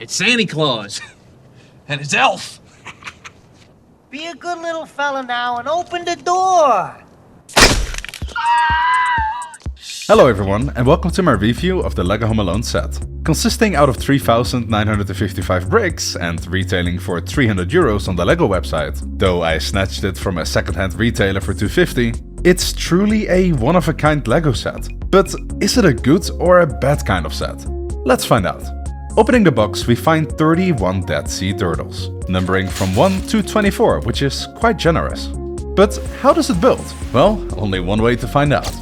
It's Santa Claus. And his elf. Be a good little fella now and open the door. Hello everyone, and welcome to my review of the LEGO Home Alone set. Consisting out of 3,955 bricks and retailing for €300 on the LEGO website, though I snatched it from a second-hand retailer for $250, it's truly a one-of-a-kind LEGO set. But is it a good or a bad kind of set? Let's find out. Opening the box, we find 31 Dead Sea Turtles, numbering from 1 to 24, which is quite generous. But how does it build? Well, only one way to find out.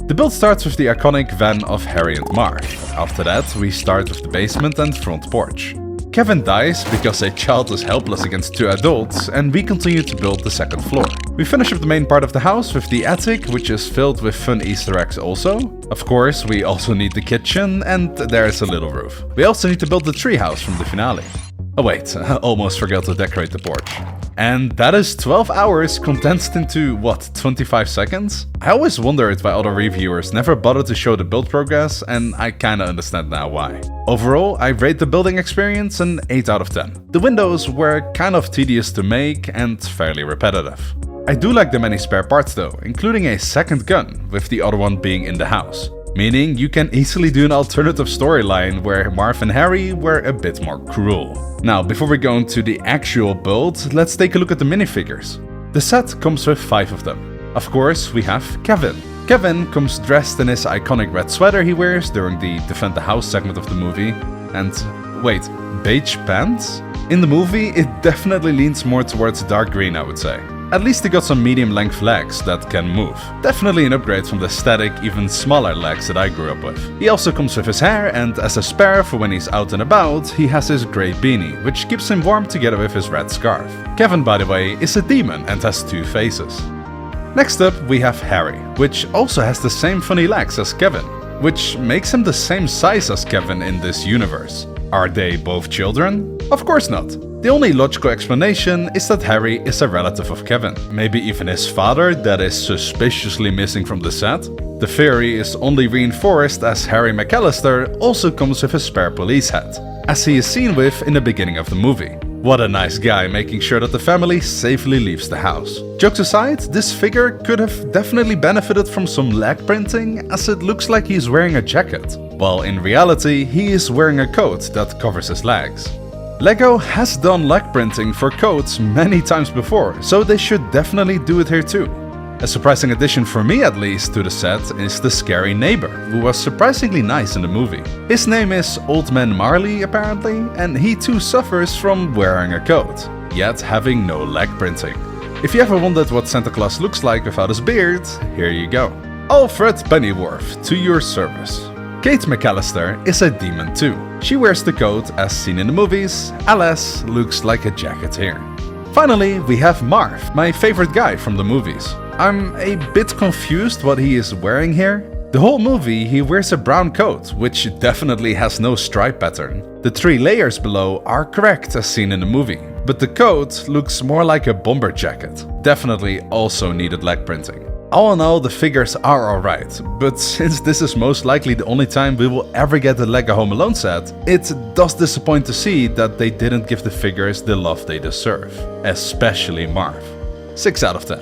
The build starts with the iconic van of Harry and Marv. After that, we start with the basement and front porch. Kevin dies because a child is helpless against two adults, and we continue to build the second floor. We finish up the main part of the house with the attic, which is filled with fun Easter eggs also. Of course, we also need the kitchen, and there's a little roof. We also need to build the treehouse from the finale. Oh wait, I almost forgot to decorate the porch. And that is 12 hours condensed into, what, 25 seconds? I always wondered why other reviewers never bothered to show the build progress, and I kinda understand now why. Overall, I rate the building experience an 8 out of 10. The windows were kind of tedious to make and fairly repetitive. I do like the many spare parts though, including a second gun, with the other one being in the house. Meaning you can easily do an alternative storyline where Marv and Harry were a bit more cruel. Now, before we go into the actual build, let's take a look at the minifigures. The set comes with 5 of them. Of course, we have Kevin. Kevin comes dressed in his iconic red sweater he wears during the Defend the House segment of the movie. And wait, beige pants? In the movie, it definitely leans more towards dark green, I would say. At least he got some medium-length legs that can move. Definitely an upgrade from the static, even smaller legs that I grew up with. He also comes with his hair, and as a spare for when he's out and about, he has his grey beanie, which keeps him warm together with his red scarf. Kevin, by the way, is a demon and has 2 faces. Next up, we have Harry, which also has the same funny legs as Kevin, which makes him the same size as Kevin in this universe. Are they both children? Of course not. The only logical explanation is that Harry is a relative of Kevin, maybe even his father that is suspiciously missing from the set. The theory is only reinforced as Harry McAllister also comes with a spare police hat, as he is seen with in the beginning of the movie. What a nice guy, making sure that the family safely leaves the house. Jokes aside, this figure could have definitely benefited from some leg printing, as it looks like he's wearing a jacket, while in reality he is wearing a coat that covers his legs. LEGO has done leg printing for coats many times before, so they should definitely do it here too. A surprising addition for me at least to the set is the scary neighbor, who was surprisingly nice in the movie. His name is Old Man Marley apparently, and he too suffers from wearing a coat, yet having no leg printing. If you ever wondered what Santa Claus looks like without his beard, here you go. Alfred Pennyworth, to your service. Kate McAllister is a demon too. She wears the coat as seen in the movies, alas, looks like a jacket here. Finally, we have Marv, my favorite guy from the movies. I'm a bit confused what he is wearing here. The whole movie he wears a brown coat, which definitely has no stripe pattern. The 3 layers below are correct as seen in the movie, but the coat looks more like a bomber jacket. Definitely also needed leg printing. All in all, the figures are alright, but since this is most likely the only time we will ever get the LEGO Home Alone set, it does disappoint to see that they didn't give the figures the love they deserve. Especially Marv. 6 out of 10.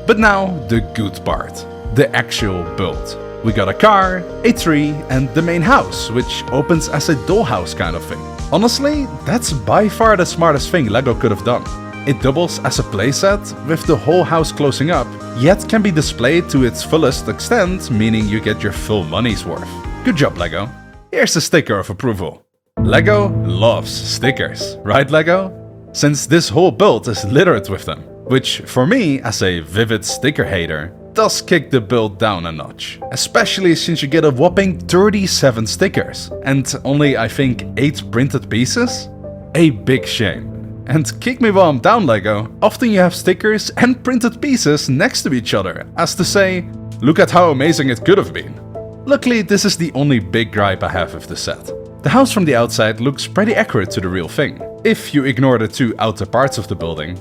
But now, the good part. The actual build. We got a car, a tree, and the main house, which opens as a dollhouse kind of thing. Honestly, that's by far the smartest thing LEGO could have done. It doubles as a playset, with the whole house closing up, yet can be displayed to its fullest extent, meaning you get your full money's worth. Good job, LEGO. Here's a sticker of approval. LEGO loves stickers, right LEGO? Since this whole build is littered with them, which for me, as a vivid sticker hater, does kick the build down a notch. Especially since you get a whopping 37 stickers, and only I think 8 printed pieces? A big shame. And kick me while I'm down, LEGO. Often you have stickers and printed pieces next to each other, as to say, look at how amazing it could have been. Luckily, this is the only big gripe I have with the set. The house from the outside looks pretty accurate to the real thing, if you ignore the 2 outer parts of the building.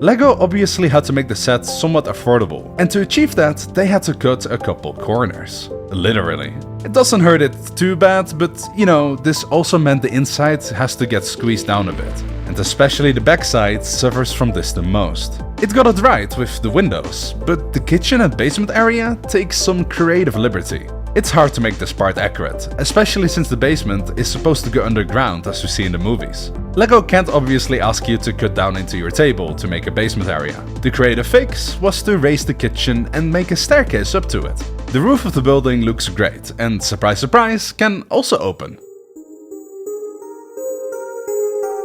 LEGO obviously had to make the set somewhat affordable, and to achieve that, they had to cut a couple corners. Literally. It doesn't hurt it too bad, but you know, this also meant the inside has to get squeezed down a bit. And especially the backside suffers from this the most. It got it right with the windows, but the kitchen and basement area takes some creative liberty. It's hard to make this part accurate, especially since the basement is supposed to go underground as we see in the movies. LEGO can't obviously ask you to cut down into your table to make a basement area. The creative fix was to raise the kitchen and make a staircase up to it. The roof of the building looks great and, surprise surprise, can also open.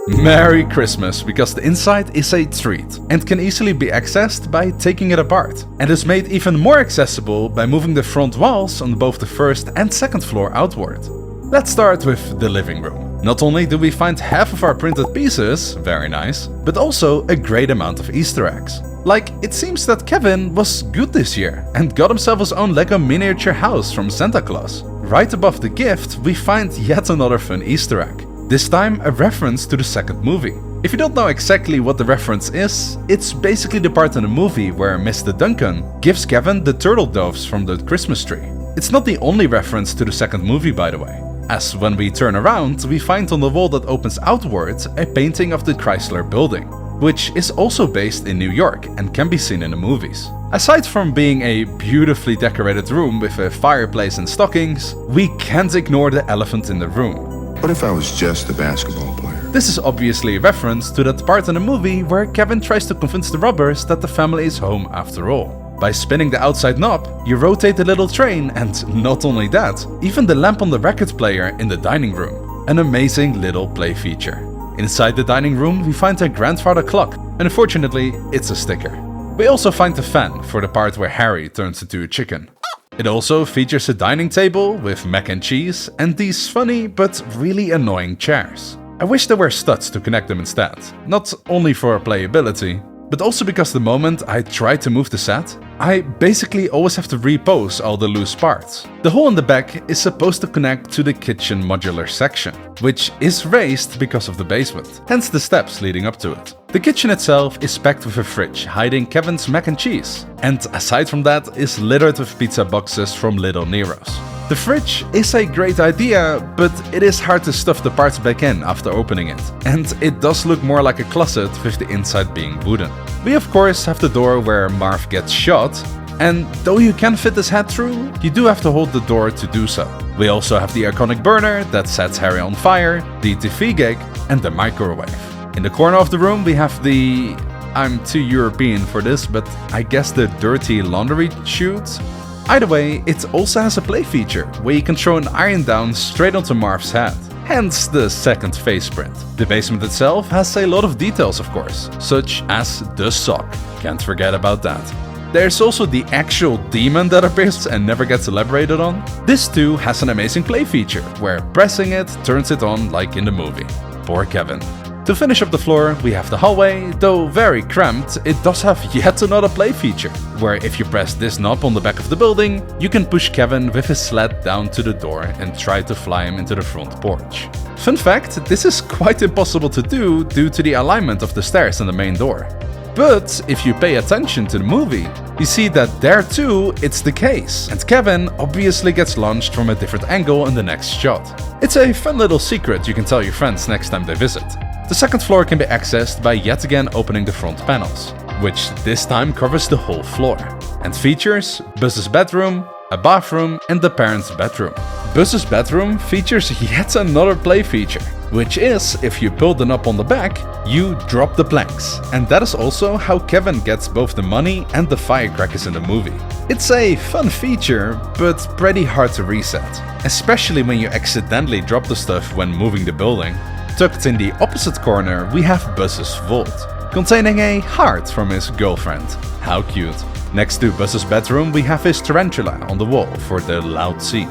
Merry Christmas, because the inside is a treat and can easily be accessed by taking it apart, and is made even more accessible by moving the front walls on both the first and second floor outward. Let's start with the living room. Not only do we find half of our printed pieces, very nice, but also a great amount of Easter eggs. Like, it seems that Kevin was good this year and got himself his own LEGO miniature house from Santa Claus. Right above the gift, we find yet another fun Easter egg. This time a reference to the second movie. If you don't know exactly what the reference is, it's basically the part in the movie where Mr. Duncan gives Kevin the turtle doves from the Christmas tree. It's not the only reference to the second movie, by the way, as when we turn around we find on the wall that opens outwards a painting of the Chrysler building, which is also based in New York and can be seen in the movies. Aside from being a beautifully decorated room with a fireplace and stockings, we can't ignore the elephant in the room. What if I was just a basketball player? This is obviously a reference to that part in the movie where Kevin tries to convince the robbers that the family is home after all. By spinning the outside knob, you rotate the little train, and not only that, even the lamp on the record player in the dining room. An amazing little play feature. Inside the dining room we find a grandfather clock, and unfortunately it's a sticker. We also find the fan for the part where Harry turns into a chicken. It also features a dining table with mac and cheese and these funny but really annoying chairs. I wish there were studs to connect them instead, not only for playability, but also because the moment I try to move the set, I basically always have to repose all the loose parts. The hole in the back is supposed to connect to the kitchen modular section, which is raised because of the basement, hence the steps leading up to it. The kitchen itself is packed with a fridge hiding Kevin's mac and cheese, and aside from that is littered with pizza boxes from Little Nero's. The fridge is a great idea, but it is hard to stuff the parts back in after opening it, and it does look more like a closet with the inside being wooden. We of course have the door where Marv gets shot, and though you can fit his head through, you do have to hold the door to do so. We also have the iconic burner that sets Harry on fire, the TV gig, and the microwave. In the corner of the room we have the... I'm too European for this, but I guess the dirty laundry chute? Either way, it also has a play feature, where you can throw an iron down straight onto Marv's head. Hence the second face print. The basement itself has a lot of details of course, such as the sock. Can't forget about that. There's also the actual demon that appears and never gets elaborated on. This too has an amazing play feature, where pressing it turns it on like in the movie. Poor Kevin. To finish up the floor, we have the hallway. Though very cramped, it does have yet another play feature, where if you press this knob on the back of the building, you can push Kevin with his sled down to the door and try to fly him into the front porch. Fun fact, this is quite impossible to do due to the alignment of the stairs and the main door. But if you pay attention to the movie, you see that there too it's the case, and Kevin obviously gets launched from a different angle in the next shot. It's a fun little secret you can tell your friends next time they visit. The second floor can be accessed by yet again opening the front panels, which this time covers the whole floor, and features Buzz's bedroom, a bathroom, and the parents' bedroom. Buzz's bedroom features yet another play feature, which is, if you pull the knob on the back, you drop the planks. And that is also how Kevin gets both the money and the firecrackers in the movie. It's a fun feature, but pretty hard to reset, especially when you accidentally drop the stuff when moving the building. Tucked in the opposite corner, we have Buzz's vault, containing a heart from his girlfriend. How cute. Next to Buzz's bedroom, we have his tarantula on the wall for the loud scene,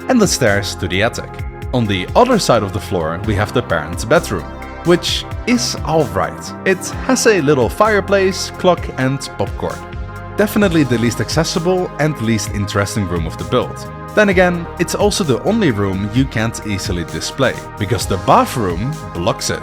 and the stairs to the attic. On the other side of the floor, we have the parents' bedroom, which is alright. It has a little fireplace, clock, and popcorn. Definitely the least accessible and least interesting room of the build. Then again, it's also the only room you can't easily display, because the bathroom blocks it.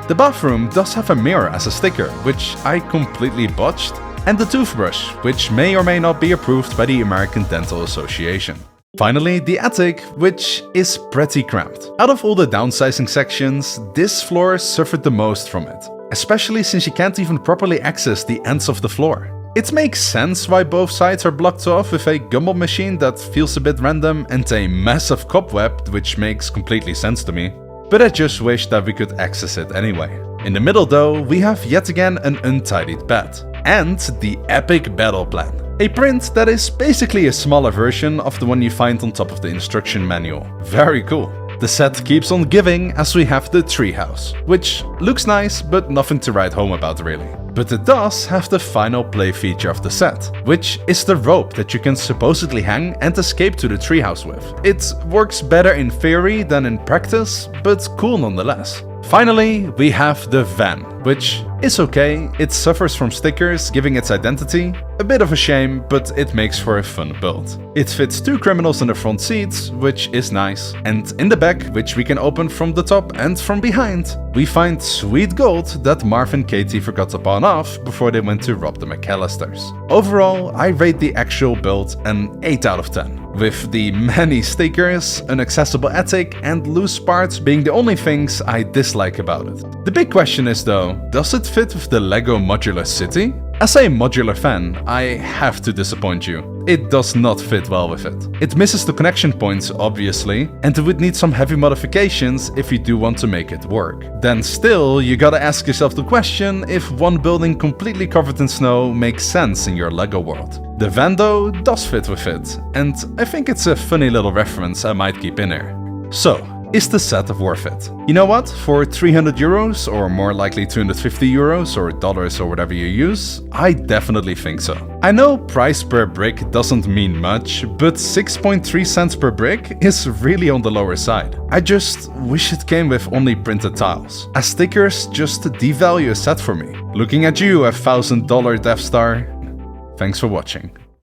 The bathroom does have a mirror as a sticker, which I completely botched, and the toothbrush, which may or may not be approved by the American Dental Association. Finally, the attic, which is pretty cramped. Out of all the downsizing sections, this floor suffered the most from it, especially since you can't even properly access the ends of the floor. It makes sense why both sides are blocked off with a gumball machine that feels a bit random and a massive cobweb, which makes completely sense to me. But I just wish that we could access it anyway. In the middle though, we have yet again an untidied bed. And the epic battle plan. A print that is basically a smaller version of the one you find on top of the instruction manual. Very cool. The set keeps on giving as we have the Treehouse, which looks nice but nothing to write home about really. But it does have the final play feature of the set, which is the rope that you can supposedly hang and escape to the treehouse with. It works better in theory than in practice, but cool nonetheless. Finally, we have the van, which is okay. It suffers from stickers giving its identity. A bit of a shame, but it makes for a fun build. It fits 2 criminals in the front seats, which is nice. And in the back, which we can open from the top and from behind, we find sweet gold that Marv and Katie forgot to pawn off before they went to rob the McAllisters. Overall, I rate the actual build an 8 out of 10. With the many stickers, inaccessible attic, and loose parts being the only things I dislike about it. The big question is though, does it fit with the LEGO modular city? As a modular fan, I have to disappoint you. It does not fit well with it. It misses the connection points, obviously, and it would need some heavy modifications if you do want to make it work. Then still, you gotta ask yourself the question if one building completely covered in snow makes sense in your LEGO world. The van though does fit with it, and I think it's a funny little reference I might keep in here. So, is the set worth it? You know what? For 300 euros, or more likely 250 euros or dollars or whatever you use, I definitely think so. I know price per brick doesn't mean much, but 6.3 cents per brick is really on the lower side. I just wish it came with only printed tiles, as stickers just devalue a set for me. Looking at you, $1,000 Death Star. Thanks for watching.